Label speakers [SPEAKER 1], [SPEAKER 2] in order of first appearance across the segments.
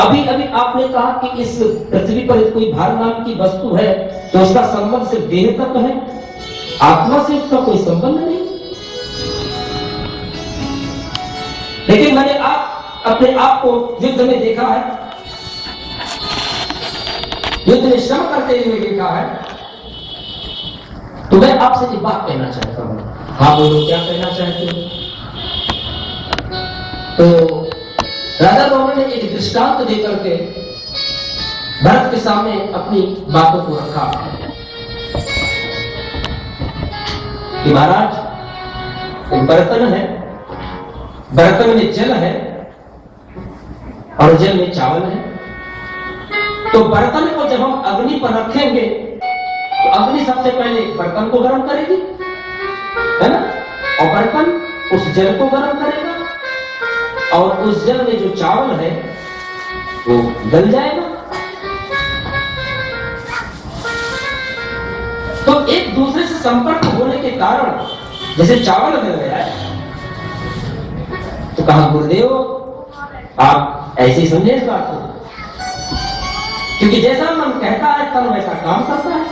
[SPEAKER 1] अभी अभी आपने कहा कि इस पृथ्वी पर कोई भार नाम की वस्तु है तो उसका संबंध सिर्फ देह तक है, आत्मा से उसका कोई संबंध नहीं। लेकिन मैंने आप अपने आप को युद्ध में देखा है, युद्ध में श्रम करते हुए देखा है, तो मैं आपसे एक बात कहना चाहता हूं। हाँ बोलो, क्या कहना चाहते हो? तो राजा रावण ने एक दृष्टांत देकर के भरत के सामने अपनी बातों को रखा कि महाराज एक बर्तन है, बर्तन में जल है और जल में चावल है। तो बर्तन को जब हम अग्नि पर रखेंगे तो अग्नि सबसे पहले बर्तन को गर्म करेगी, है ना, और बर्तन उस जल को गर्म करेगा और उस जल में जो चावल है वो गल जाएगा। तो एक दूसरे से संपर्क होने के कारण जैसे चावल गल गया है, तो कहा गुरुदेव आप ऐसे ही समझे इस बात को, क्योंकि जैसा मन कहता है तन वैसा काम करता है।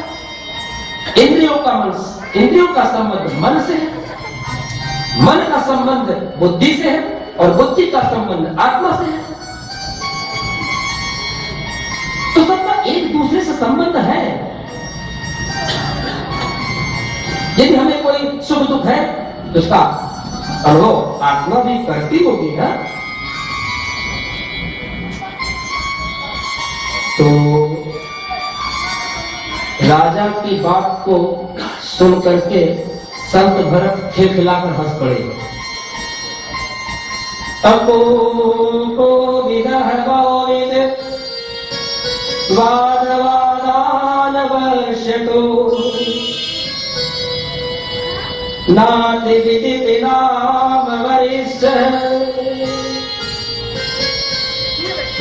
[SPEAKER 1] इंद्रियों का संबंध मन से है, मन का संबंध बुद्धि से है और बुद्धि का संबंध आत्मा से है। तो सबका एक दूसरे से संबंध है। यदि हमें कोई सुख दुख है तो उसका अनुभव आत्मा भी करती होगी ना। तो राजा की बात को सुन करके संत भरत खिलखिलाकर हंस पड़े। तपोको विदह गोविद वादवादान वर्षतो नाति विदित नाम वरिष्ठ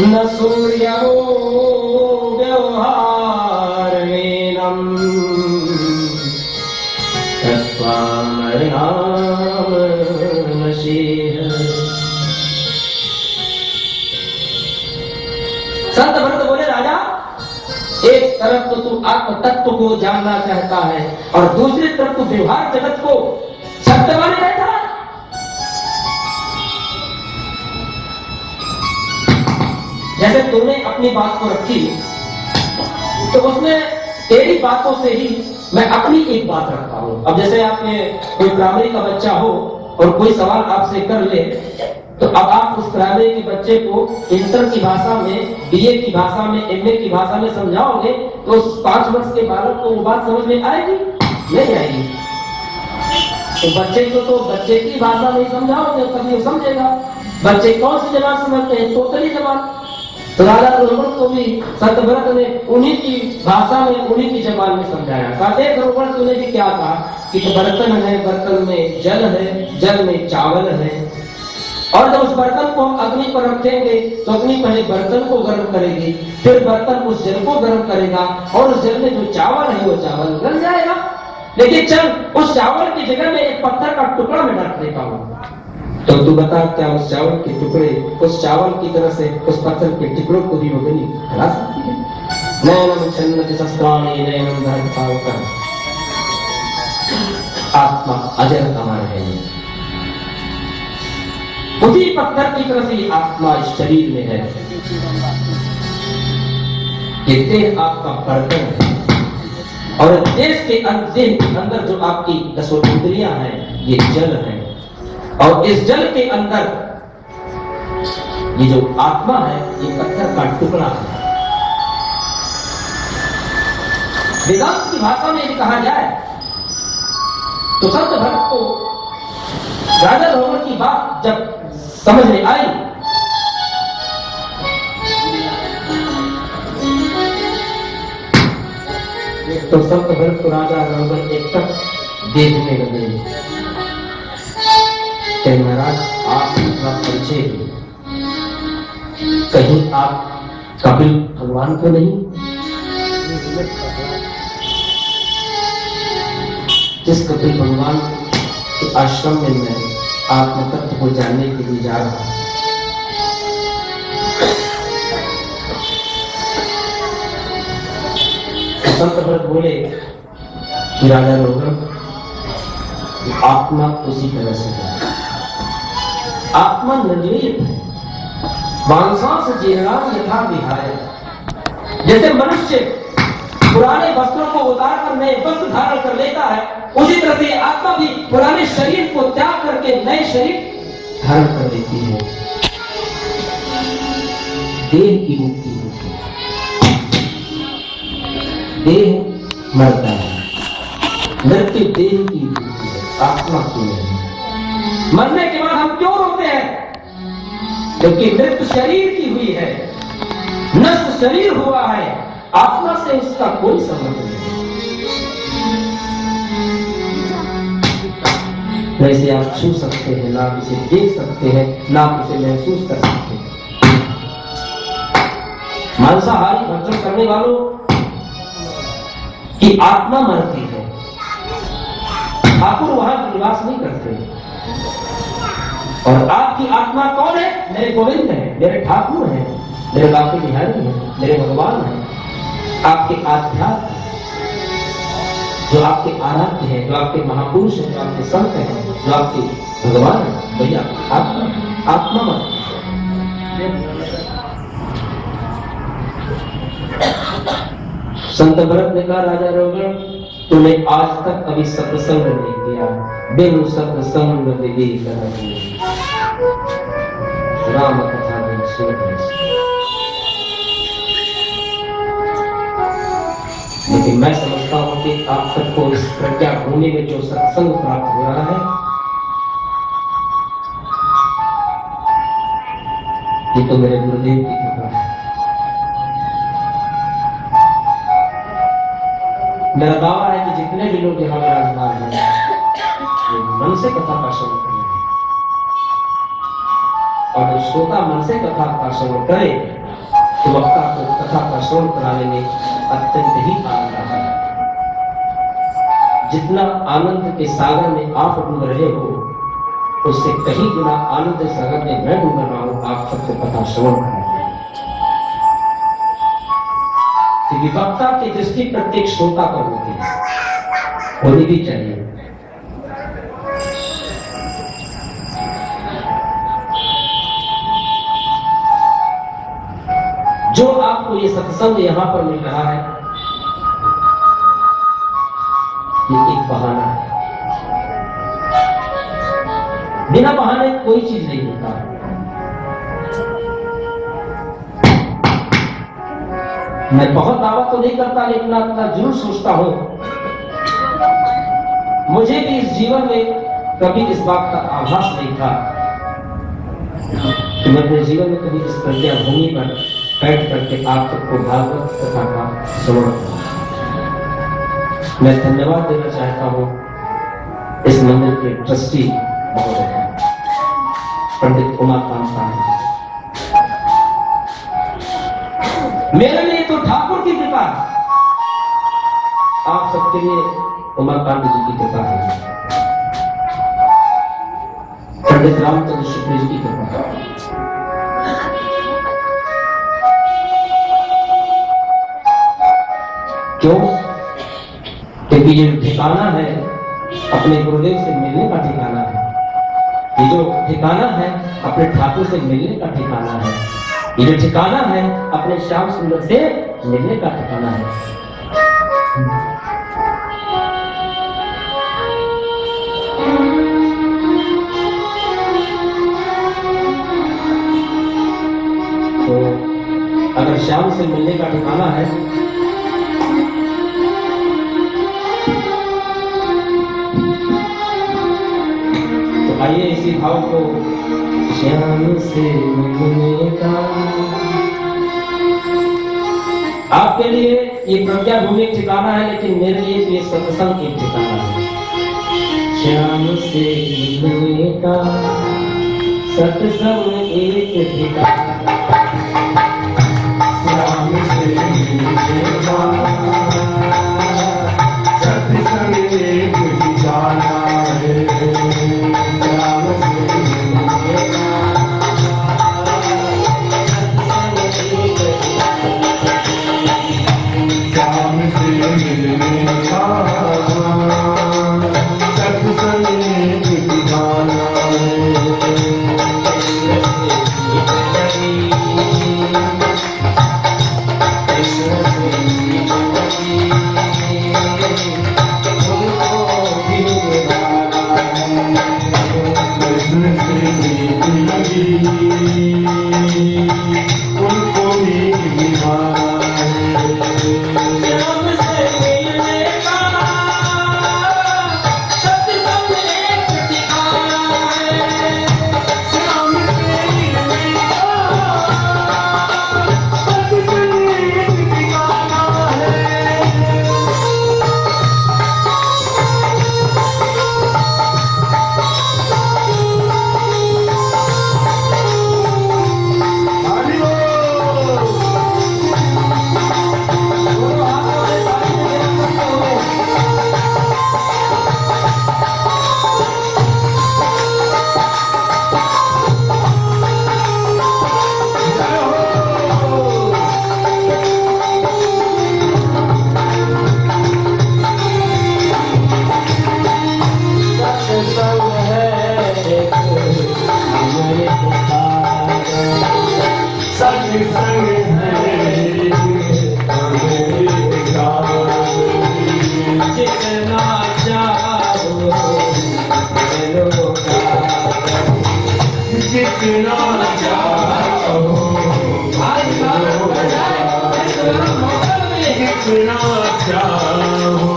[SPEAKER 1] न सूर्यो व्यवहारणेनम संत भरत बोले राजा, एक तरफ तो तू आत्म तत्व को जानना चाहता है और दूसरी तरफ तू व्यवहार जगत को सत्य माने बैठा है। जैसे तूने अपनी बात को रखी तो उसमें तेरी बातों से ही मैं अपनी एक बात रखता हूं। अब जैसे आपने कोई प्राइमरी का बच्चा हो और कोई सवाल आपसे कर ले, तो अब आप उस प्राइमरी के बच्चे को इंटर की भाषा में, बीए की भाषा में, एमए की भाषा में समझाओगे तो उस 5 वर्ष के बालक को वो बात समझ में आएगी? नहीं आएगी। तो बच्चे को तो बच्चे की भाषा में समझाओगे तभी वो समझेगा। बच्चे कौन सी जबान समझते हैं? तोतली जबान। तो राजा ध्रुवण को भी संत भरत ने उन्हीं की भाषा में, उन्हीं की जबान में समझाया। कहते ध्रुवण तूने भी क्या कहा कि बर्तन है, बर्तन में जल है, जल में चावल है, और जब उस बर्तन को हम अग्नि पर रखेंगे तो अग्नि पहले बर्तन को गर्म करेगी, फिर बर्तन उस जल को गर्म करेगा और उस जल में जो चावल है वो चावल गल जाएगा। लेकिन चल उस चावल की जगह में एक पत्थर का टुकड़ा में रख देता हूं, तो तू बता क्या उस चावल के टुकड़े उस चावल की तरह से उस पत्थर के टुकड़ों को भी अग्नि हरा सकती है? नैनम छन्नति शस्त्राणि नैनम दहति। आत्मा अजर अमर है। उसी पत्थर की तरह से आत्मा इस शरीर में है। ये देह आपका बर्तन है और देश के अंदर जो आपकी 10 इंद्रियां हैं ये जल है, और इस जल के अंदर ये जो आत्मा है ये पत्थर का टुकड़ा है। वेदांत की भाषा में यदि कहा जाए तो संत भरत को राजा ध्रुवण की बात जब समझ में आई तो संत भरत को राजा ध्रुवण एक तक देखने लगे। महाराज आप इतना परिचय कहीं आप कपिल भगवान को नहीं? जिस कपिल भगवान के आश्रम में मैं आत्म तत्व को जानने के लिए जा रहा हूं, संत भरत बोले कि राजा रोगन, आत्मा उसी तरह से है, आत्मा निर्लेप है, वांसांस जीर्णाम यथा विहाय। जैसे मनुष्य पुराने वस्त्रों को उतार कर नए वस्त्र धारण कर लेता है, उसी तरह से आत्मा भी पुराने शरीर को त्याग करके नए शरीर धारण कर लेती है। देह की मुक्ति होती है, देह मरता है, मृत्यु देह की मुक्ति है, आत्मा की नहीं। मरने के बाद हम क्यों रोते हैं? क्योंकि मृत्यु शरीर की हुई है, नष्ट शरीर हुआ है, आत्मा से उसका कोई संबंध नहीं। वैसे आप छू सकते हैं, ना आप इसे देख सकते हैं, ना आप इसे महसूस कर सकते हैं। मांसाहारी भक्षण करने वालों की आत्मा मरती है, ठाकुर वहां निवास नहीं करते। और आपकी आत्मा कौन है? मेरे गोविंद है, मेरे ठाकुर है, मेरे बाकी बिहारी है, मेरे भगवान है। आपके आध्यात्म, जो आपके आराध्य है, जो आपके महापुरुष है, जो आपके संत है, जो आपके भगवान है, भैया आत्मा, आत्मा मत। संत भरत ने कहा, राजा रोगन, तूने आज तक कभी सत्संग नहीं किया, बिनु सत्संग विवेक नहीं। राम कथा में लेकिन मैं समझता हूं कि आप सबको इस प्रज्ञा भूमि में जो सत्संग प्राप्त हो रहा है, ये तो मेरे गुरुदेव की कृपा है। मेरा दावा है कि जितने भी लोग यहाँ विराजमान हैं, वो मन से कथा का श्रवण करें, और जो श्रोता मन से कथा का श्रवण करे तो वक्ता को कथा का श्रवण कराने में अत्यंत ही आनंद आता है। जितना आनंद के सागर में आप डूब रहे हो, उससे कहीं गुना आनंद सागर में मैं डूब रहा हूं, आप सबको कथा श्रवण कराने। क्योंकि वक्ता की दृष्टि प्रत्येक श्रोता पर होती है, होनी भी चाहिए। जो आपको ये सत्संग यहां पर मिल रहा है, ये एक बहाना है। बिना बहाने कोई चीज नहीं होता। मैं बहुत दावा तो नहीं करता, लेकिन अपना जरूर सोचता हूं, मुझे भी इस जीवन में कभी इस बात का आभास नहीं था कि मैं अपने जीवन में कभी इस प्रज्ञा भूमि पर बैठ करके आप सबको भागवत कथा का श्रवण करूं। मैं धन्यवाद देना चाहता हूं इस मंदिर के ट्रस्टी महोदय पंडित उमाकांत साहब। मेरे लिए तो ठाकुर की कृपा, आप सबके लिए उमाकांत जी की कृपा है, पंडित रामचंद्र शुक्ल जी की कृपा। क्यों? क्योंकि ये ठिकाना है अपने गुरुदेव से मिलने का ठिकाना है। ये जो ठिकाना है अपने ठाकुर से मिलने का ठिकाना है। ये जो ठिकाना है अपने श्याम सुंदर से मिलने का ठिकाना है। तो अगर श्याम से मिलने का ठिकाना है तो आइए इसी भाव को श्याम से मिलने का। आपके लिए ये प्रज्ञा भूमि ठिकाना है, लेकिन मेरे लिए ये सत्संग एक ठिकाना है। श्याम से मिलने का सत्संग एक ठिकाना, श्याम से मिलने का सत्संग एक ठिकाना है। श्याम से
[SPEAKER 2] उनको ही निभाए।
[SPEAKER 1] श्याम से मिलने का सत्संग एक ठिकाना है।
[SPEAKER 2] श्याम से मिलने का सत्संग एक ठिकाना है। हरि बोल।
[SPEAKER 1] दोनों हाथों से ताली बजाते हुए
[SPEAKER 2] जय हो।
[SPEAKER 1] सत्संग है एक अमृत धारा।
[SPEAKER 2] सत्संग है अमृत धारा।
[SPEAKER 1] जितना चाहो लो
[SPEAKER 2] जितना चाहो जितना चाहो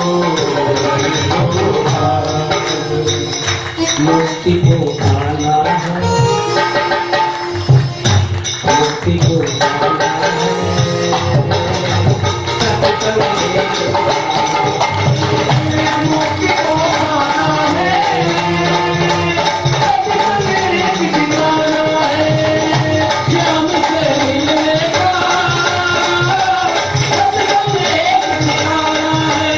[SPEAKER 1] मुक्ति को पाना है, मुक्ति को पाना है। सत्संग
[SPEAKER 2] मुक्ति को पाना है। सत्संग एक ठिकाना है।
[SPEAKER 1] श्याम से मिलने का सत्संग एक ठिकाना है।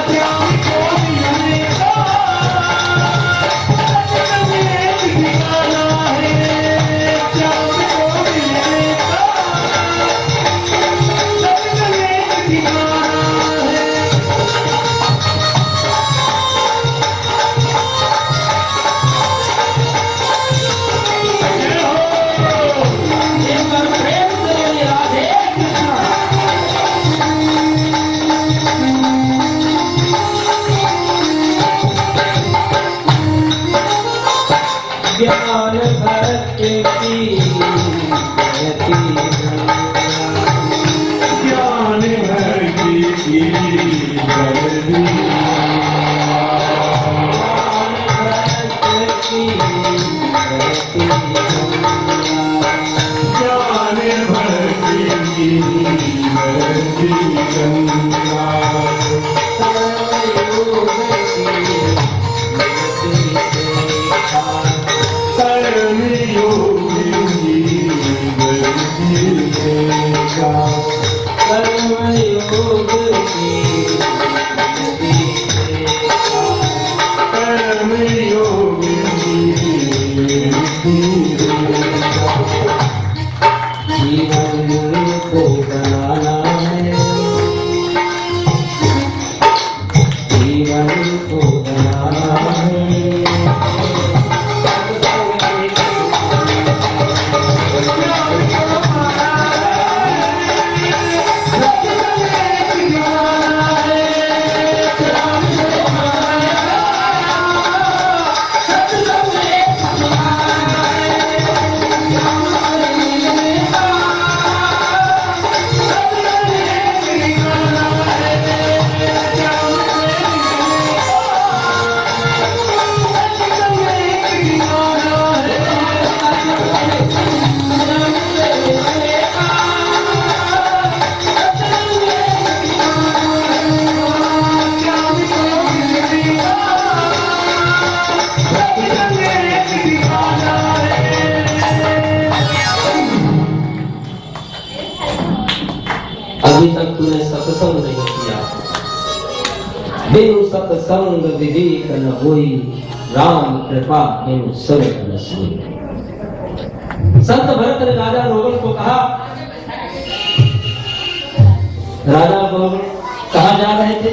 [SPEAKER 2] श्याम को मिलने का सत्संग एक ठिकाना है। श्याम को मिलने का सत्संग एक ठिकाना है। जय हो।
[SPEAKER 1] एक बार प्रेम से बोलिए राधे कृष्णा। ज्ञान भक्ति की गति
[SPEAKER 2] ज्ञान भक्ति की गति। ज्ञान भक्ति की गति गंगा। कर्मयोगी गति देखा। कर्मयोगी गति देखा।
[SPEAKER 1] जीवन को बनाना है, जीवन को बनाना है। अभी तक तूने सत्संग नहीं किया, बिनु सत्संग विवेक न होई, राम कृपा बिनु सब न सोई। संत भरत ने राजा रोगन को कहा, राजा रोगन कहाँ जा रहे थे?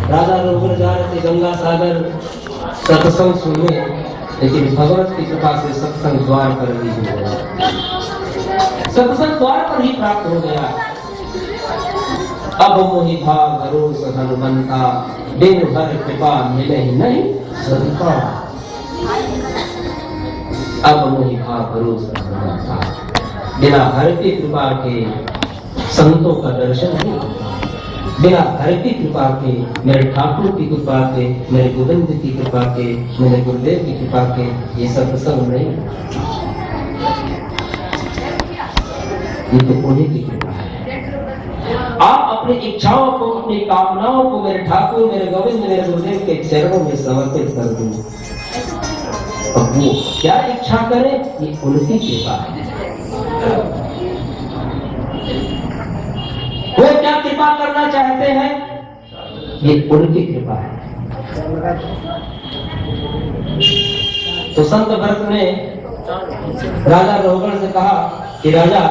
[SPEAKER 1] राजा रोगन जा रहे थे गंगा सागर सत्संग सुनने, लेकिन भगवत की कृपा से सत्संग द्वार पर ही हो गया, सत्संग द्वार पर ही प्राप्त हो गया। अब मोहि भाव भरोस हनुमंता, दिन भर कृपा मिले ही नहीं संता। अब मोहि भाव भरोस हनुमंता, बिना हर की कृपा के संतों का दर्शन नहीं, बिना हर की कृपा के, मेरे ठाकुर की कृपा के, मेरे गोविंद की कृपा के, मेरे गुरुदेव की कृपा के ये सब नहीं, ये तो उन्हीं की कृपा है। आप अपनी इच्छाओं को, अपनी कामनाओं को मेरे ठाकुर, मेरे गोविंद, मेरे गुरुदेव के चरणों में समर्पित कर दूं। अब वो क्या इच्छा करे ये उनकी कृपा है। वो क्या कृपा करना चाहते हैं ये उनकी कृपा है। तो संत भरत ने राजा रोगण से कहा कि राजा,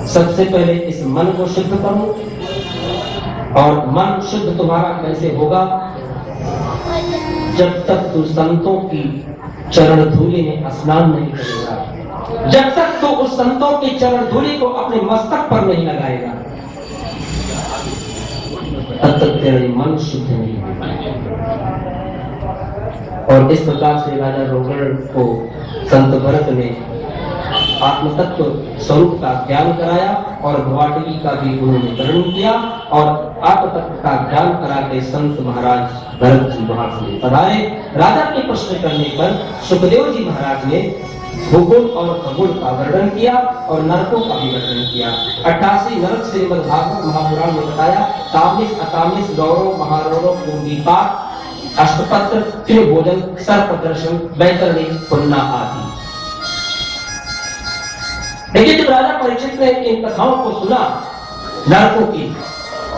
[SPEAKER 1] सबसे पहले इस मन को शुद्ध करो, और मन शुद्ध तुम्हारा कैसे होगा? जब तक तू संतों की चरण धूलि में स्नान नहीं करेगा, जब तक तू उस संतों की चरण धूलि को अपने मस्तक पर नहीं लगाएगा, तब तक तेरा मन शुद्ध नहीं होगा। और इस प्रकार से राजा रोगण को संत भरत ने आत्म तत्व स्वरूप का ज्ञान कराया और भवाटवी का भी उन्होंने वर्णन किया, और आत्म तत्व का ज्ञान करा के संत महाराज भरत जी वहां से पधारे। राजा के प्रश्न करने पर सुखदेव जी महाराज ने भूगोल और खगोल का वर्णन किया और नरकों का भी वर्णन किया। 88 नरक श्रीमद्भागवत महापुराण में बताया, तामिस अतामिस गौरव महारौरव पूर्वीपात अष्टपत्र त्रिभोजन सर्प दर्शन वैतरणी पुन्ना आदि। लेकिन जब राजा परीक्षित ने इन कथाओं को सुना नरकों की,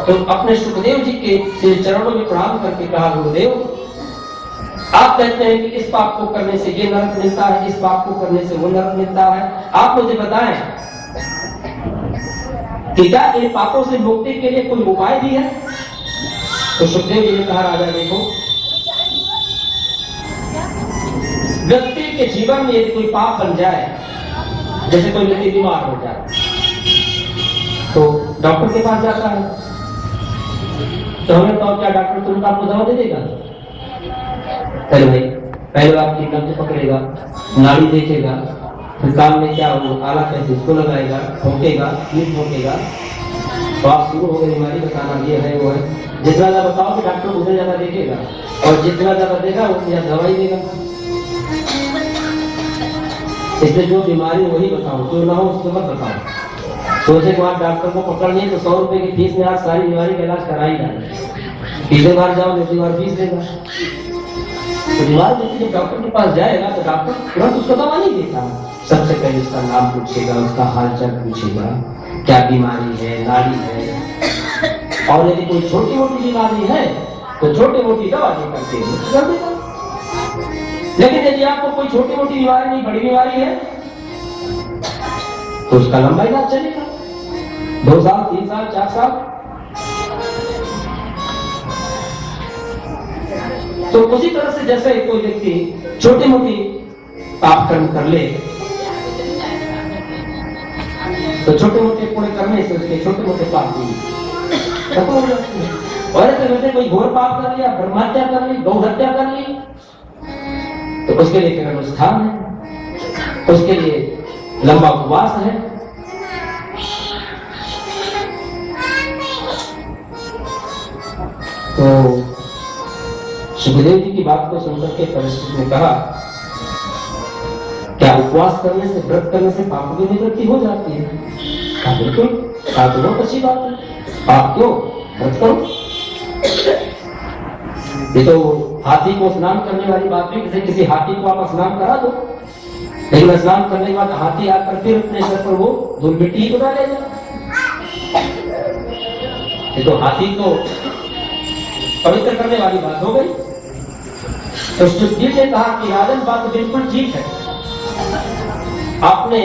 [SPEAKER 1] तो अपने सुखदेव जी के चरणों में प्रणाम करके कहा, गुरुदेव आप कहते हैं कि इस पाप को करने से ये नरक मिलता है, इस पाप को करने से वो नरक मिलता है, आप मुझे बताएं कि क्या इन पापों से मुक्ति के लिए कोई उपाय भी है? तो सुखदेव जी ने कहा, राजा देखो, व्यक्ति के जीवन में यदि कोई पाप बन जाए, जैसे कोई व्यक्ति बीमार हो जाए तो डॉक्टर के पास जाता है, तो हमें तो क्या डॉक्टर तुरंत आपको दवा दे देगा? पहले आपकी नब्ज पकड़ेगा, नाड़ी देखेगा, फिर काम में क्या हो, आला कैसे इसको लगाएगा, ठोकेगा, नीट ठोकेगा, तो आप शुरू हो गए बीमारी बताना, ये है वो है। जितना ज्यादा बताओगे डॉक्टर उतना ज्यादा देखेगा, और जितना ज्यादा देगा उतनी ज्यादा दवाई देगा। इसलिए जो बीमारी वही बताओ, जो ना हो उसको मत बताओ। सोचे के बाद डॉक्टर को पकड़नी है तो 100 रुपए की फीस में आज सारी बीमारी का इलाज करा ही जाए। तीसरी बार जाओ, दूसरी बार फीस देगा। तो बीमार व्यक्ति जब डॉक्टर के पास जाएगा तो डॉक्टर तुरंत उसको दवा नहीं देता, सबसे पहले उसका नाम पूछेगा, उसका हालचाल पूछेगा, क्या बीमारी है, नाड़ी है, और यदि कोई छोटी मोटी बीमारी है तो छोटी मोटी दवा देकर के कर देगा। लेकिन यदि आपको कोई छोटी मोटी बीमारी नहीं, बड़ी बीमारी है, तो उसका लंबा इलाज चलेगा, 2 साल 3 साल 4 साल। तो उसी तरह से जैसे कोई व्यक्ति छोटी मोटी पाप कर्म कर ले, तो छोटे मोटे पुण्य करने से उसके छोटे मोटे पाप भी खत्म हो जाते हैं। और वैसे कोई घोर पाप कर लिया, ब्रह्महत्या कर ली, गौ हत्या कर ली, तो उसके लिए फिर अनुष्ठान है, उसके लिए लंबा उपवास है। तो सुखदेव जी की बात को सुनकर के परीक्षित ने कहा, क्या उपवास करने से, व्रत करने से पाप की निवृत्ति हो जाती है? कहा बिल्कुल, कहा तो बहुत अच्छी बात है, पाप क्यों, व्रत करो। ये तो हाथी को स्नान करने वाली बात है, किसी हाथी को आप स्नान करा दो, लेकिन स्नान करने के बाद हाथी आकर फिर अपने सर पर वो धूल मिट्टी को डालेगा। ये तो हाथी को पवित्र करने वाली बात हो गई। तो सुखदेव ने कहा कि राजन, बात बिल्कुल ठीक है, आपने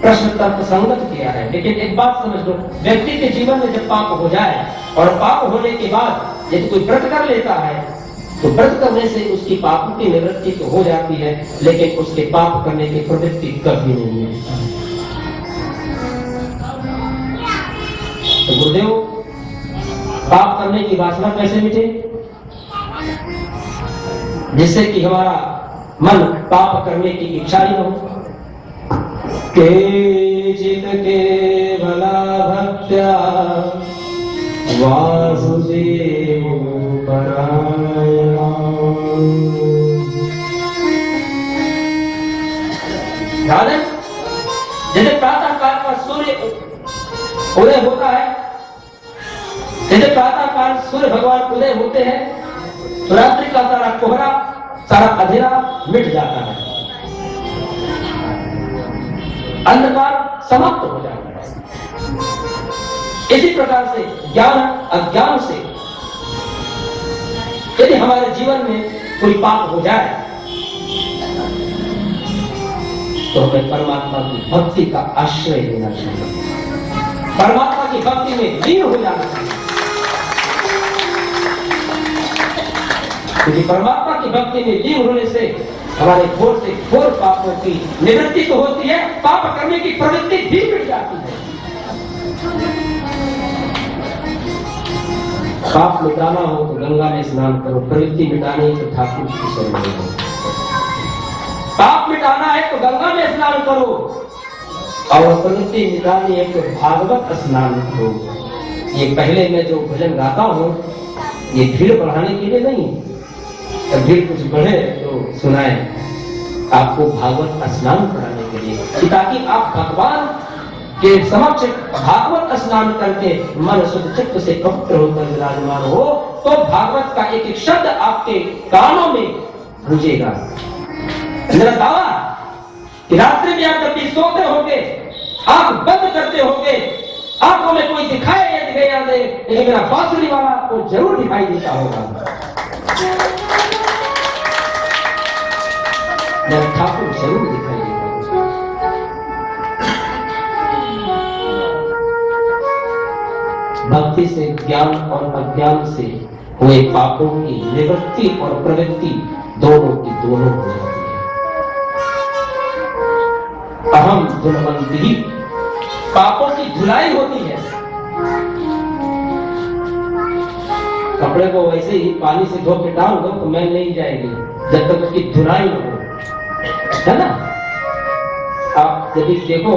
[SPEAKER 1] प्रश्न तर्क संगत किया है, लेकिन एक बात समझ लो, व्यक्ति के जीवन में जब पाप हो जाए और पाप होने के बाद यदि कोई व्रत कर लेता है, तो व्रत करने से उसकी पापों की निवृत्ति तो हो जाती है, लेकिन उसके पाप करने की प्रवृत्ति कभी नहीं है। तो गुरुदेव, पाप करने की वासना कैसे मिटे? जिससे कि हमारा मन पाप करने की इच्छा ही न हो। के चित केवला भक्त्या वासुदेव परायणा। राजन, जैसे प्रातः काल का सूर्य उदय होता है, जैसे प्रातः काल सूर्य भगवान उदय होते हैं तो रात्रि का सारा कोहरा, सारा अंधेरा मिट जाता है, अंधकार समाप्त हो जाता है। इसी प्रकार से ज्ञान अज्ञान से यदि हमारे जीवन में कोई पाप हो जाए तो हमें परमात्मा की भक्ति का आश्रय लेना चाहिए, परमात्मा की भक्ति में लीन हो जाना चाहिए, क्योंकि परमात्मा की भक्ति में लीन होने से हमारे घोर से घोर पापों की निवृत्ति तो होती है, पाप करने की प्रवृत्ति भी मिट जाती है। पाप मिटाना हो तो गंगा में स्नान करो, प्रवृत्ति मिटानी है तो ठाकुर की शरण में जाओ। पाप मिटाना है तो गंगा में स्नान करो और प्रवृत्ति मिटानी है तो भागवत स्नान करो। ये पहले मैं जो भजन गाता हूँ ये भीड़ बढ़ाने के लिए नहीं, जब भीड़ कुछ बढ़े तो सुनाए, आपको भागवत स्नान कराने के लिए, ताकि आप भगवान के समक्ष भागवत स्नान करके मन शुद्ध चित्त से पवित्र होकर विराजमान हो तो भागवत का एक एक शब्द आपके कानों में गूंजेगा। मेरा दावा कि रात्रि में आप जब भी सोते होगे, आंख बंद करते होगे, आंखों में कोई दिखाए या दिखाई दे, लेकिन मेरा बांसुरी वाला आपको जरूर दिखाई देता होगा। मेरा ठाकुर जरूर दिखाई देता होगा। भक्ति से ज्ञान और अज्ञान से हुए पापों की निवृत्ति और प्रवृत्ति दोनों की दोनों हो जाती है। अहम धुलवंती, पापों की धुलाई होती है। कपड़े को वैसे ही पानी से धो के डाल दो तो मैल नहीं जाएगी जब तक उसकी धुलाई न हो, है ना। आप यदि देखो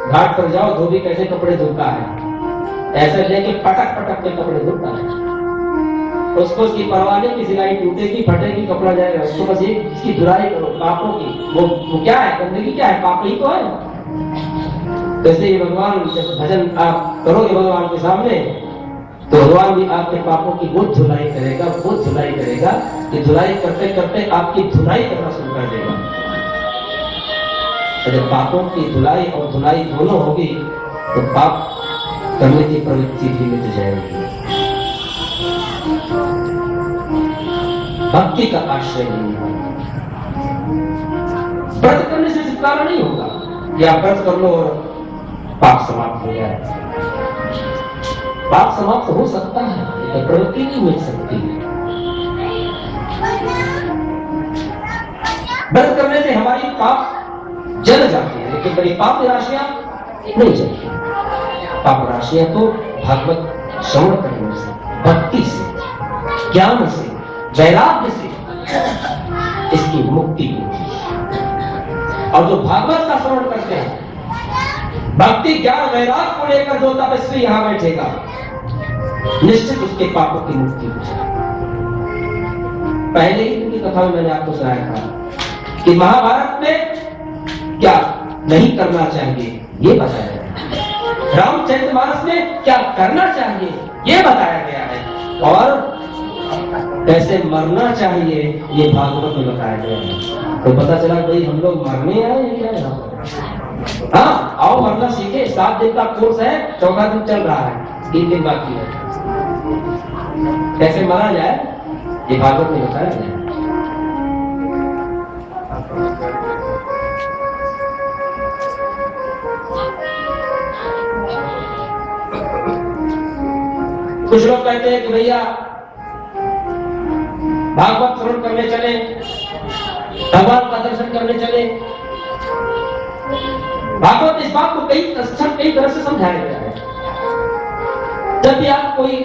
[SPEAKER 1] घाट पर जाओ, धोबी कैसे कपड़े धोता है, ऐसे लेके पटक पटक के कपड़े धोता है। उसको उसकी परवाह नहीं कि सिलाई टूटेगी फटेगी कपड़ा जाएगा, उसको बस ये इसकी धुलाई करो पापों की। वो क्या है, गंदगी क्या है, पाप ही तो है। जैसे ही भगवान जब भजन आप करोगे भगवान के सामने तो भगवान भी आपके पापों की बहुत धुलाई करेगा, बहुत धुलाई करेगा। कि धुलाई करते करते आपकी धुलाई करना शुरू कर देगा। जब पापों की धुलाई और धुलाई दोनों होगी तो पाप करने की प्रवृत्ति भी मिट जाएगी। भक्ति का आश्रय नहीं होगा। व्रत करने से छुटकारा नहीं होगा कि आप व्रत कर लो और पाप समाप्त हो जाए। पाप समाप्त हो सकता है लेकिन प्रवृत्ति नहीं मिट सकती है। व्रत करने से हमारी पाप जल जाती है लेकिन बड़ी पाप राशियां नहीं जलती। पाप राशियां तो भागवत श्रवण करने से, भक्ति से, ज्ञान से, वैराग्य से इसकी मुक्ति होती है। और जो भागवत का श्रवण करते हैं, भक्ति ज्ञान वैराग्य को लेकर जो तपस्वी यहां बैठेगा, निश्चित उसके पापों की मुक्ति हो जाएगी। पहले ही उनकी कथा में मैंने आपको सुनाया था कि महाभारत में क्या नहीं करना चाहिए ये बताया गया, रामचरितमानस में क्या करना चाहिए ये बताया गया है, और कैसे मरना चाहिए ये भागवत में बताया गया है। तो पता चला भाई हम लोग मरने आए हैं क्या यहाँ पर? हाँ, आओ मरना सीखे। 7 दिन का कोर्स है, 4वां दिन चल रहा है, 3 दिन बाकी है। कैसे मरा जाए ये भागवत में बताया गया। कुछ लोग कहते हैं कि भैया भागवत श्रवण करने चले, भगवान का दर्शन करने चले। भागवत इस बात को कई तरह से समझाया गया है। जब भी आप कोई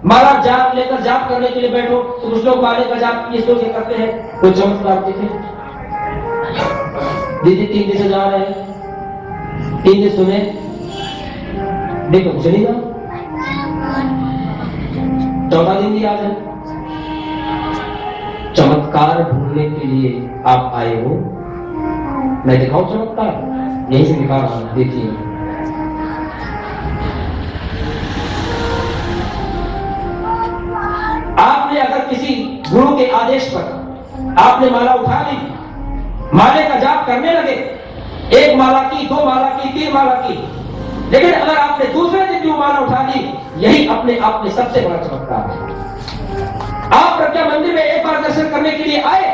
[SPEAKER 1] माला जाप लेकर जाप करने के लिए बैठो तो कुछ लोग माले का जाप इस तरह से करते हैं। कोई चमत्कार देखे, दीदी 3 दिन से जा रहे हैं, 3 दिन सुने, देखो कुछ नहीं हुआ। 14 दिन भी आ जाए। चमत्कार ढूंढने के लिए आप आए हो, मैं दिखाऊं चमत्कार? यहीं से दिखा रहा हूं, देखिए। आपने अगर किसी गुरु के आदेश पर आपने माला उठा ली, माले का जाप करने लगे, 1 माला की, 2 माला की, 3 माला की, लेकिन अगर आपने दूसरे दिन भी वो माला उठा ली, यही अपने आप में सबसे बड़ा चमत्कार है। आप प्रज्ञा मंदिर में एक बार दर्शन करने के लिए आए,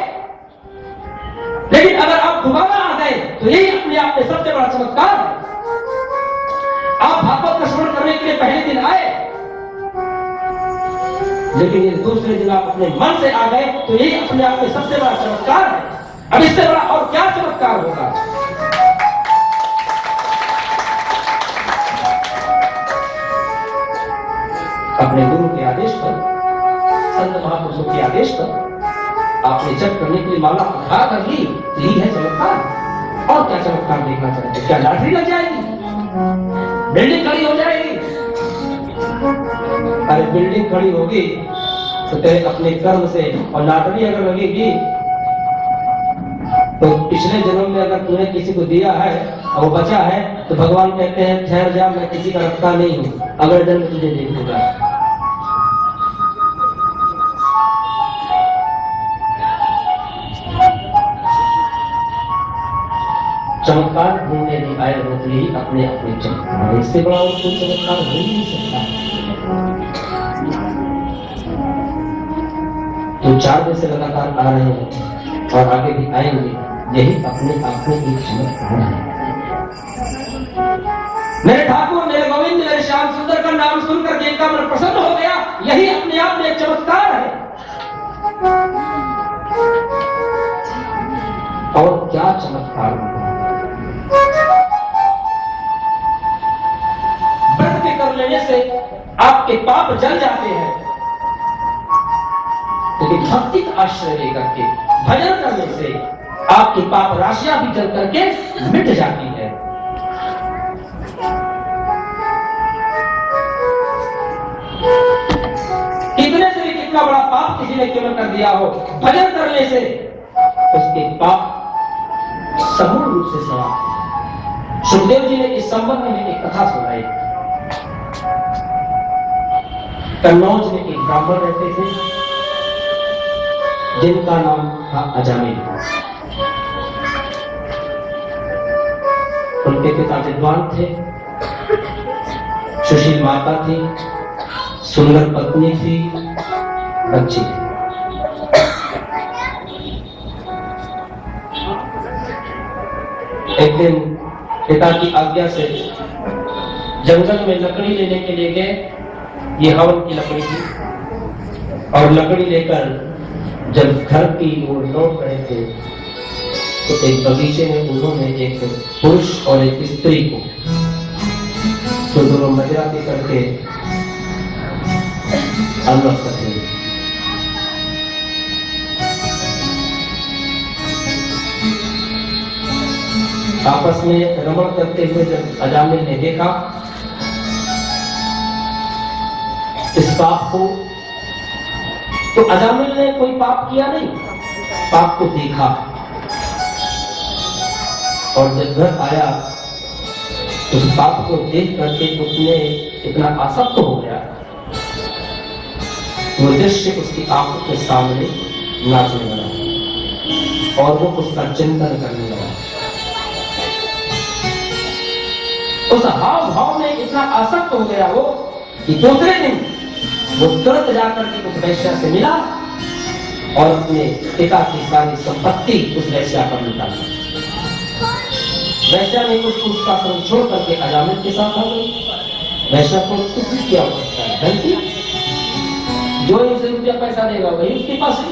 [SPEAKER 1] लेकिन अगर आप दोबारा आ गए तो यही अपने आप में सबसे बड़ा चमत्कार है। आप भागवत का श्रवण करने के लिए पहले दिन आए, लेकिन ये दूसरे दिन आप अपने मन से आ गए तो यही अपने आप में सबसे बड़ा चमत्कार है। अब इससे बड़ा और क्या चमत्कार होगा? अपने गुरु के आदेश पर, संत महापुरुषों के आदेश पर आपने जप करने के लिए माला उठा कर ली, यही है चमत्कार। और क्या चमत्कार देखना चाहते हैं? क्या लॉटरी लग जाएगी? बिल्डिंग खड़ी हो जाएगी? अरे बिल्डिंग खड़ी होगी तो तेरे अपने कर्म से, और लॉटरी अगर लगेगी तो पिछले जन्म में अगर तूने किसी को दिया है और वो बचा है तो भगवान कहते हैं ठहर जा, मैं किसी का रखता नहीं हूं, अगले जन्म तुझे दे दूंगा। चमत्कार ढूंढने भी आए हो तो यही अपने अपने चमत्कार, इससे बड़ा और कोई चमत्कार हो ही नहीं सकता। तो 4 दिन से लगातार आ रहे हैं और आगे भी आएंगे, यही अपने आप में एक चमत्कार है। मेरे ठाकुर, मेरे गोविंद, मेरे श्याम सुंदर का नाम सुनकर जिनका मन प्रसन्न हो गया, यही अपने आप में एक चमत्कार है। और क्या चमत्कार होगा? व्रत के कर लेने से आपके पाप जल जाते हैं, लेकिन भक्ति का आश्रय लेकर के भजन करने से आपकी पाप राशियां भी जल करके मिट जाती है। कितने से भी कितना बड़ा पाप किसी ने क्यों न कर दिया हो, भजन करने से उसके पाप समूल रूप से समाप्त। सुखदेव जी ने इस संबंध में एक कथा सुनाई। कन्नौज में एक ब्राह्मण रहते थे जिनका नाम था अजामिल। उनके पिता विद्वान थे, सुशील माता थी, सुंदर पत्नी थी, बच्ची थी। एक दिन पिता की आज्ञा से जंगल में लकड़ी लेने के लिए गए। ये हवन की लकड़ी थी, और लकड़ी लेकर जब घर की ओर लौट रहे थे तो एक बगीचे में उन्होंने एक पुरुष और एक स्त्री को, तो दोनों मदिरा पी करके अल्लाह करते हैं। आपस में रमण करते हुए जब अजामिल ने देखा इस पाप को, तो अजामिल ने कोई पाप किया नहीं, पाप को देखा, और जब घर आया उस पाप को देख करके उसने इतना आसक्त हो गया, वो दृश्य उसकी आंखों के सामने नाचने लगा और वो उसका चिंतन करने लगा। उस हाव भाव में इतना आसक्त हो गया वो कि दूसरे दिन वो तुरंत जाकर के उस वैश्या से मिला और अपने पिता की सारी संपत्ति उस वैश्या पर लुटा दी। वैश्या ने उसका श्रम छोड़ करके अजामिल के साथ आ गई। वैश्या को कुछ भी क्या हो सकता है, धन की जो उसे रुपया पैसा देगा वही उसके पास है।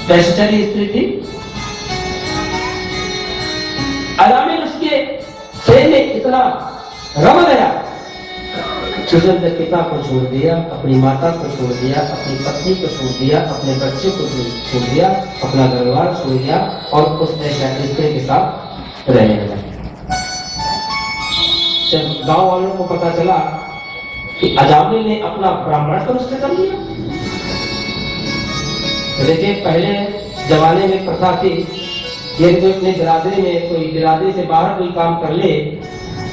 [SPEAKER 1] वैश्यचरी स्त्री थी। अजामिल उसके खेल में इतना रम गया उसने अपने पिता को छोड़ दिया, अपनी माता को छोड़ दिया, अपनी पत्नी को छोड़ दिया, अपने बच्चे को छोड़ दिया, अपना घरवार छोड़ दिया और उसने स्त्री के साथ रहने लगा। जब गांव वालों को पता चला कि अजामिल ने अपना ब्राह्मण तो नष्ट कर लिया। देखिए पहले जमाने में प्रथा थी कि यदि कोई अपनी बिरादरी में कोई बिरादरी से बाहर कोई काम कर ले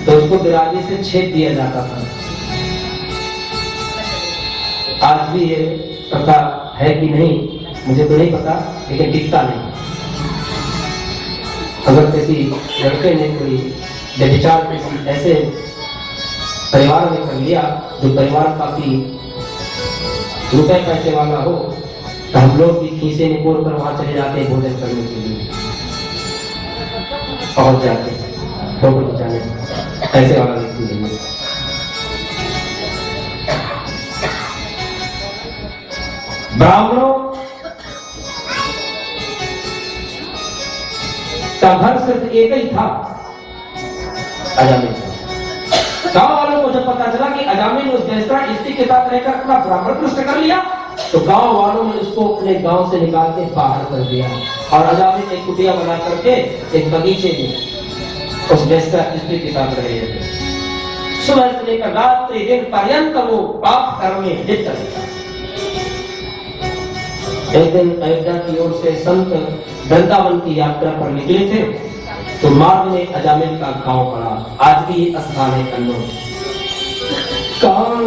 [SPEAKER 1] तो उसको बिरादरी से छेद दिया जाता था। आज भी ये प्रथा है कि नहीं मुझे तो नहीं पता, लेकिन टिकता नहीं। अगर किसी लड़के ने कोई व्यभिचार किसी ऐसे परिवार में कर लिया जो परिवार काफी रुपए पैसे वाला हो तो हम लोग भी खीसे निकोड़ कर वहां चले जाते हैं भोजन करने के लिए, पहुंच जाते फोटो खिंचाने ऐसे वाला व्यक्ति नहीं है। ब्राह्मणों का घर सिर्फ एक ही था, अजामिल। गांव वालों को जब पता चला कि अजामिल उस बेस्ता स्त्री के साथ रहकर अपना ब्राह्मण नष्ट कर लिया तो गांव वालों ने उसको अपने गांव से निकाल के बाहर कर दिया और अजामिल एक कुटिया बना करके एक बगीचे में उस बेस्ता स्त्री के साथ रहे। सुबह से लेकर रात्रि दिन पर्यंत वो पाप कर्म में लिप्त रहे। एक दिन अयोध्या की ओर से संत वृंदावन की यात्रा पर निकले थे तो मार्ग में अजामिल का गांव पड़ा। आज भी ये स्थान है कन्नौज। कान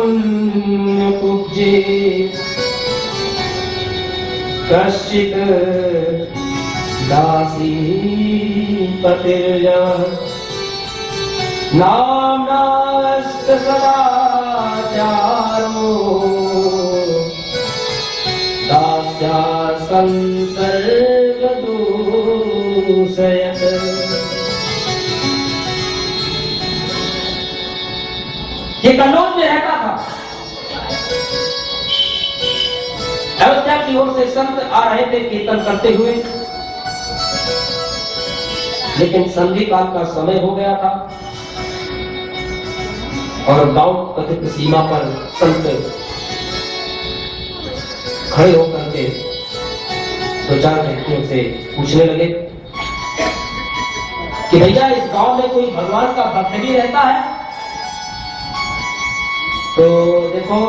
[SPEAKER 1] पूजे कश्चित दासी पतिर्या नामनास्त सदाचारो दास्या संसर्ग दूषयत। ये कन्नौज में रहता था। अयोध्या की ओर से संत आ रहे थे कीर्तन करते हुए, लेकिन संधि काल का समय हो गया था और गांव कथित सीमा पर संत खड़े होकर के दो चार व्यक्तियों से पूछने लगे कि भैया इस गांव में कोई भगवान का भक्त भी रहता है? तो देखो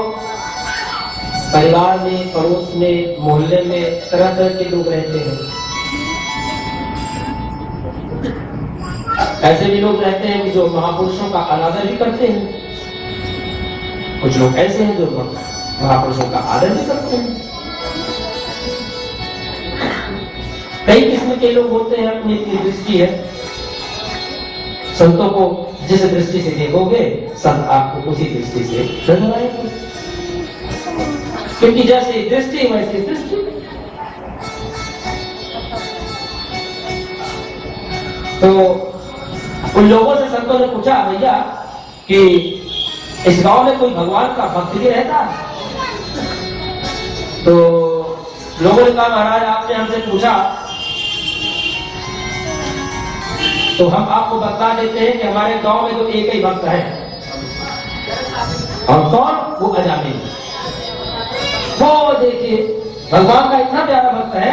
[SPEAKER 1] परिवार में, पड़ोस में, मोहल्ले में तरह तरह के लोग रहते हैं। ऐसे भी लोग रहते हैं कि जो महापुरुषों का अनादर भी करते हैं, कुछ लोग ऐसे हैं जो महापुरुषों का आदर भी करते हैं। कई किस्म के लोग होते हैं, अपनी अपनी दृष्टि है। संतों को जिस दृष्टि से देखोगे संत आपको उसी दृष्टि से नजर आएगा, क्योंकि जैसे दृष्टि वैसे दृष्टि। तो उन लोगों से संतों ने पूछा भैया कि इस गांव में कोई भगवान का भक्त भी रहता है? तो लोगों ने कहा महाराज आपने हमसे पूछा तो हम आपको बता देते हैं कि हमारे गांव में तो एक ही भक्त है। और कौन? वो अजामिल। वो देखिए भगवान का इतना प्यारा भक्त है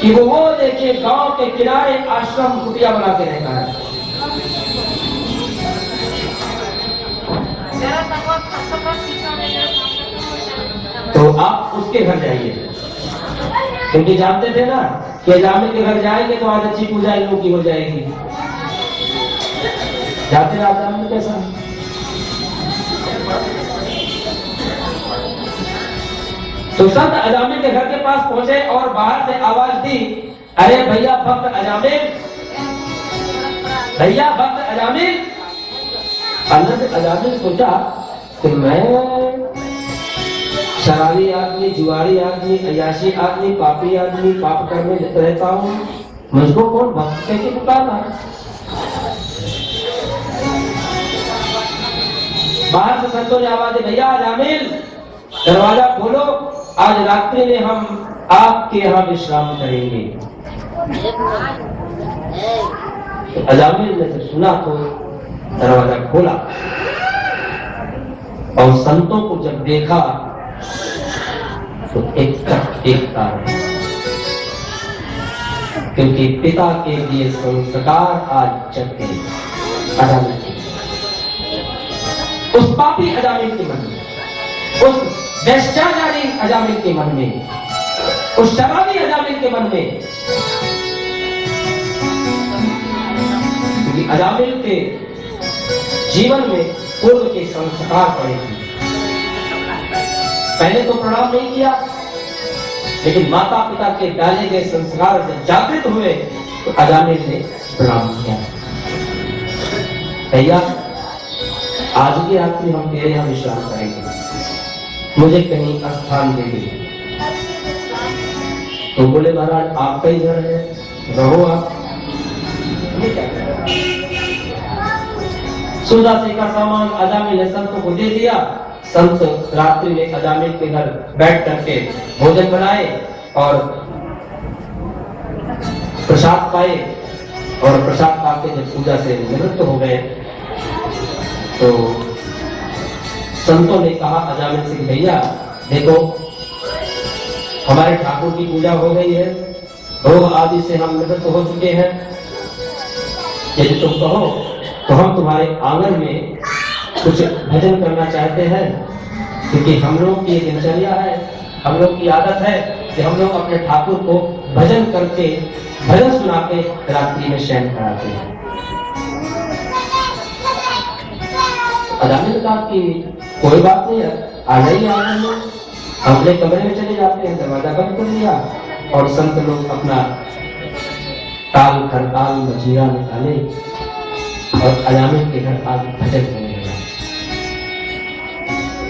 [SPEAKER 1] कि वो देखिए गांव के किनारे आश्रम कुटिया बना के रहता है। तो आप उसके घर जाइए, क्योंकि जानते थे ना कि अजामिल के घर जाएंगे तो आज अच्छी पूजा इन लोगों की हो जाएगी। जाते ना अजामिल कैसा? तो संत अजामिल के घर के पास पहुंचे और बाहर से आवाज दी, अरे भैया भक्त अजामिल, भैया भक्त अजामिल। अंदर से अजामिल सोचा कि मैं शराबी आदमी, जुआरी आदमी, अयाशी आदमी, पापी आदमी, पाप करने रहता हूँ, मुझको कौन भक्त कह के पुकारना? बाहर से संतों ने आवाज दी, भैया अजामिल दरवाजा खोलो, आज रात्रि में हम आपके यहाँ विश्राम करेंगे। तो अजामिल ने जब सुना तो दरवाजा खोला और संतों को जब देखा तो एक कारण, क्योंकि पिता के लिए संस्कार आज जग गए अजामिल के, उस पापी अजामिल के मन में, उस वेश्याचारी अजामिल के मन में, उस शराबी अजामिल के मन में। क्योंकि अजामिल के जीवन में पूर्व के संस्कार पड़े थे। पहले तो प्रणाम नहीं किया, लेकिन माता पिता के डाले गए संस्कार से जागृत हुए तो अजामिल ने प्रणाम किया। भैया आज की रात्रि हम तेरे यहाँ विश्राम करेंगे, मुझे कहीं स्थान दे दे। तो बोले महाराज आपका ही घर है, रहो आप। सुधा से का सामान अजामिल ने संत को दे दिया। संत रात्रि में अजामिल के घर बैठ करके भोजन बनाए और प्रसाद पाए, और प्रसाद पाके जब पूजा से निवृत्त हो गए तो संतों ने कहा अजामिल से, भैया देखो हमारे ठाकुर की पूजा हो गई है, भोग आदि से हम निवृत्त हो चुके हैं, यदि तुम कहो तो हम तुम्हारे आंगन में कुछ भजन करना चाहते हैं। क्योंकि हम लोग की दिनचर्या है, हम लोग की आदत है कि हम लोग अपने ठाकुर को भजन करके, भजन सुना के रात्रि में शयन कराते हैं। अजामिल ने कहा कि कोई बात नहीं है, आ जाइए आंगन में। अपने कमरे में चले जाते हैं, दरवाजा बंद कर लिया और संत लोग अपना ताल खरताल मजीरा निकाले और अजामिल के घर आज भजन होने लगा।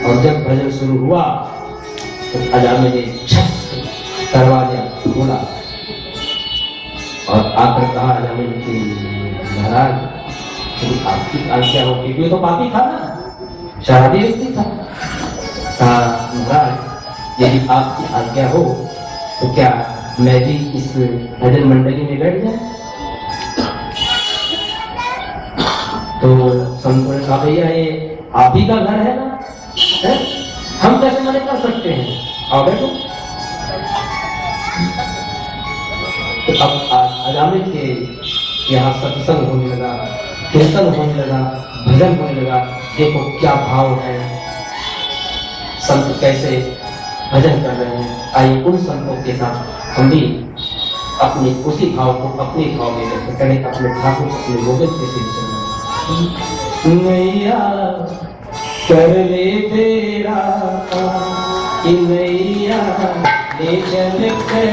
[SPEAKER 1] और जब भजन शुरू हुआ तो अजामिल ने छत से दरवाजा खोला और आकर कहा अजामिल की महाराज आपकी आज्ञा हो, क्योंकि ये तो पापी था ना, शराबी व्यक्ति था। महाराज यदि आपकी आज्ञा हो तो क्या मैं भी इस भजन मंडली में बैठ जाऊं? तो संतों ने कहा भैया ये आप ही का घर है ना, है? हम कैसे मना कर सकते हैं, आओ बैठो। तो अब अजामिल के यहाँ सत्संग होने लगा, कीर्तन होने लगा, भजन होने लगा। देखो क्या भाव है, संत कैसे भजन कर रहे हैं। आइए उन संतों के साथ हम भी अपनी उसी भाव को अपने भाव में व्यक्त करें, अपने ठाकुर अपने गोविंद के सिर नैया कर ले तेरा कि नैया ले चल नैया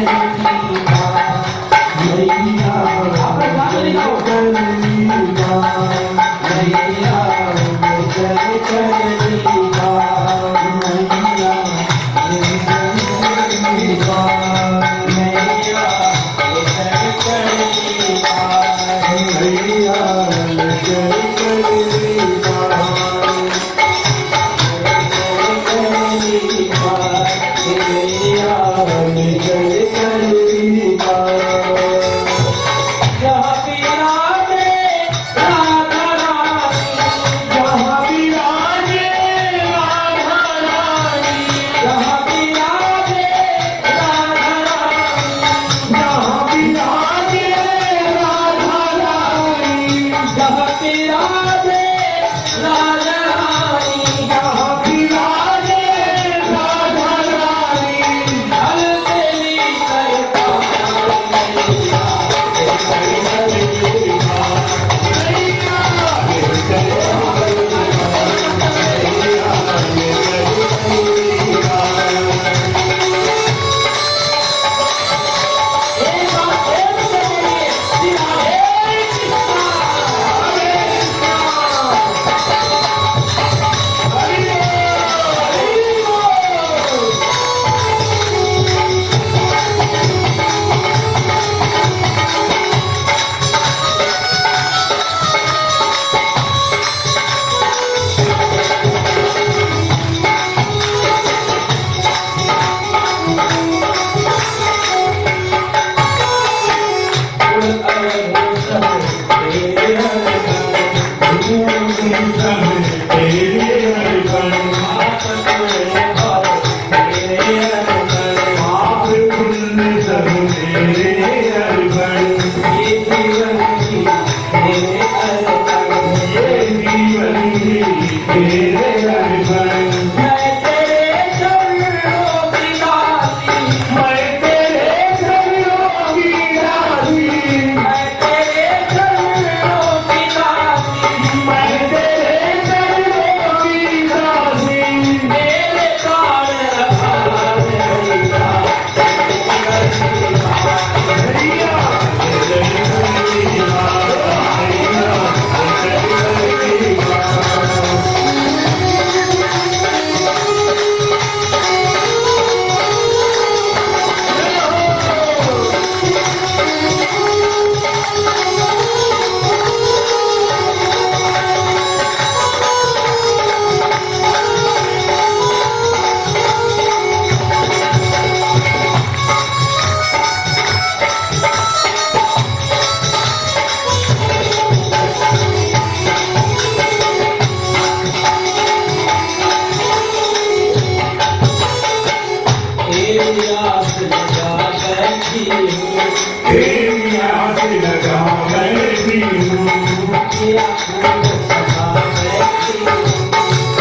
[SPEAKER 1] अखियाँ खूब सजा बैठी हूँ,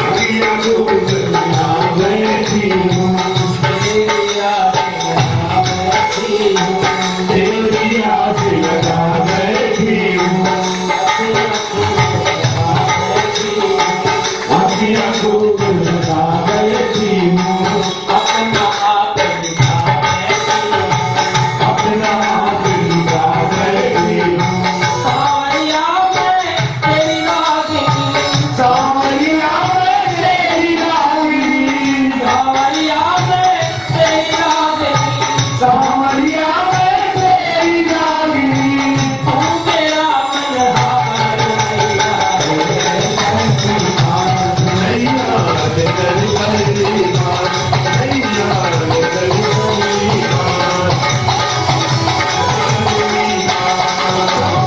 [SPEAKER 2] अखियाँ खूब सजा बैठी हूँ,
[SPEAKER 1] तेरी आस लगा बैठी हूँ,
[SPEAKER 2] तेरी आस लगा बैठी हूँ,
[SPEAKER 1] अखियाँ खूब सजा बैठी हूँ,
[SPEAKER 2] अखियाँ खूब सजा बैठी हूँ,
[SPEAKER 1] अपना आप दिखा बैठी हूँ,
[SPEAKER 2] अपना हाथ दिखा बैठी हूँ,
[SPEAKER 1] सावरिया मैं तेरी नागिनी,
[SPEAKER 2] सावरिया मैं तेरी नागिनी,
[SPEAKER 1] सावरिया मैं तेरी नागिनी,
[SPEAKER 2] सावरिया मैं तेरी नागिनी,
[SPEAKER 1] तू मेरा मनहार नैया
[SPEAKER 2] नैया रे तेरी बड़ी बात, नैया रे तेरी बड़ी बात,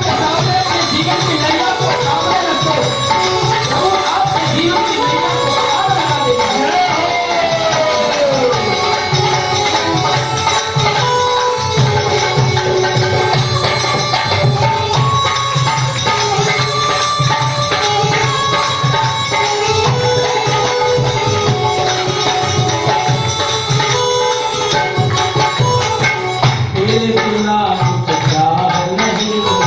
[SPEAKER 1] सामने के जीवन की नैया को सामने रखो, प्रभु आपके जीवन की नैया को पार लगा देगा। तेरे बिना कुछ चाह नहीं है,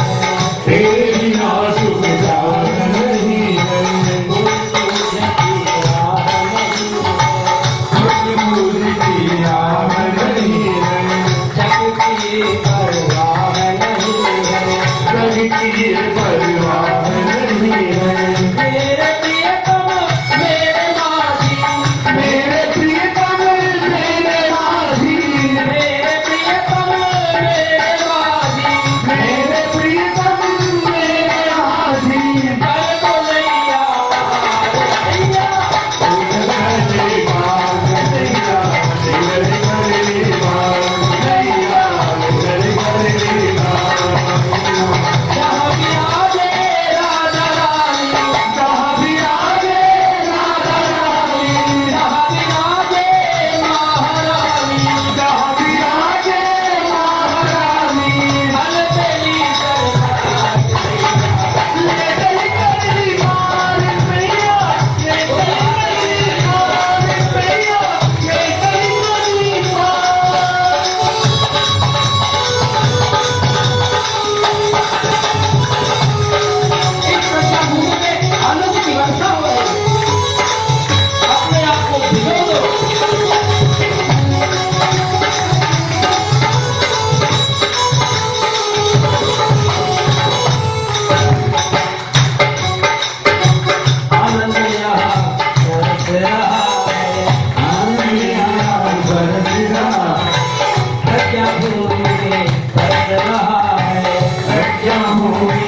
[SPEAKER 2] तेरे बिना सुख जान नहीं है,
[SPEAKER 1] कोई तुझे की राह नहीं है,
[SPEAKER 2] कुछ मुझे की राह नहीं है,
[SPEAKER 1] जग की परवाह नहीं है,
[SPEAKER 2] जग की परवाह नहीं है,
[SPEAKER 1] मेरे प्रियतम मेरे माझी,
[SPEAKER 2] मेरे प्रियतम मेरे माझी,
[SPEAKER 1] मेरे प्रियतम मेरे माझी,
[SPEAKER 2] मेरे प्रियतम मेरे माझी,
[SPEAKER 1] कर दो नैया पार नैया,
[SPEAKER 2] तेरे बाग नैया, तेरे बड़े बाग नैया, तेरे बड़े बाग,
[SPEAKER 1] जहाँ भी आ जाए राजा रानी,
[SPEAKER 2] जहाँ भी आगे राधा रानी,
[SPEAKER 1] जहाँ भी आ जाए महारानी,
[SPEAKER 2] जहाँ भी आगे महारानी,
[SPEAKER 1] हल तेरी सरकार
[SPEAKER 2] ले गई तेरी मार मैया, ले गई तेरी मार मैया, ले गई तेरी मार।
[SPEAKER 1] इस प्रजा भूमि में आनंद की वर्षा हो रही है, अपने आप को भिगो दो। आनंद यहाँ बरस रहा है,
[SPEAKER 2] आनंद यहाँ बरस रहा,
[SPEAKER 1] प्रजा भूमि में बरस रहा है,
[SPEAKER 2] प्रज्ञा भूमि